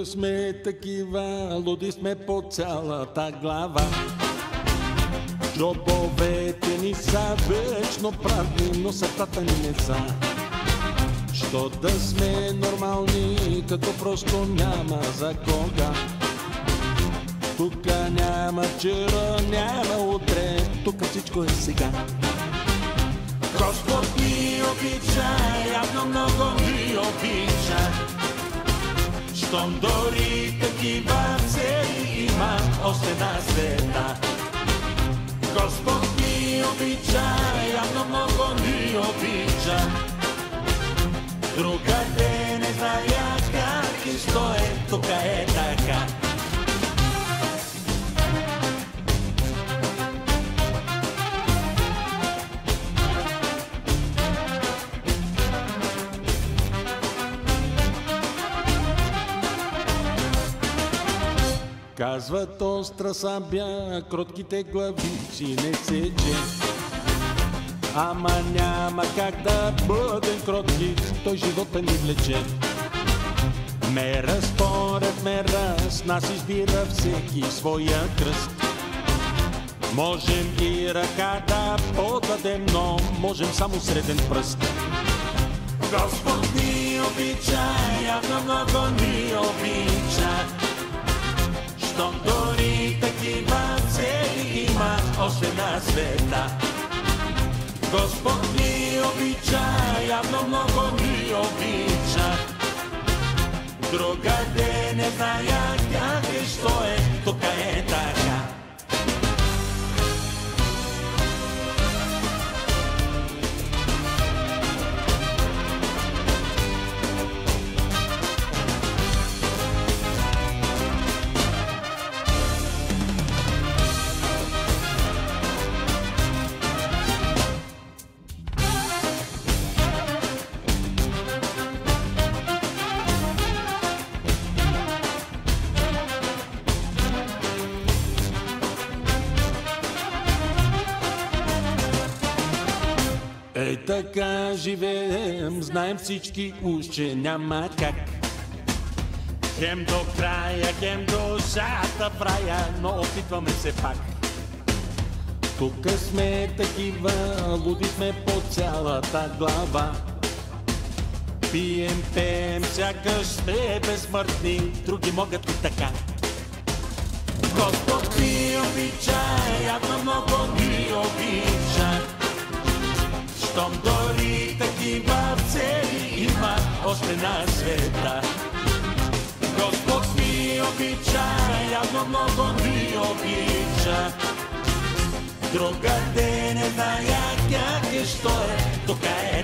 Тука сме такива, луди сме по цялата глава. Джобовете ни са вечно празни, но сърцата ни не са. Що да сме нормални, като просто няма за кога. Тука няма вчера, няма утре, тука всичко е сега. Господ ни обича, явно много ни обича. Щом дори такива цели има още на света. Господ ни обича, явно много ни обича. Другаде не зная как и що е, тука е така. Казват остра сабя, кротките главици не сече. Ама няма как да бъдем кротки, той живота ни влече. Мера според мера, с нас избира всеки своя кръст. Можем и ръка да подадем, но можем само среден пръст. Господ ни обича, явно много ни обича. Щом дори такива цели има още на света. Господ ни обича, явно много ни обича. Другаде не зная как и що е, тука е така. Ей така живеем, знаем всички уж, че няма как. Хем до края, хем до шата в рая, но опитваме се пак. Тука сме такива, луди сме по цялата глава. Пием, пеем, сякаш сме безсмъртни, други могат и така. Господ ни обича, явно много ни обича. Щом дори такива цели има още на света. Господ ни обича, явно много ни обича. Другаде не зная как и що е, тука е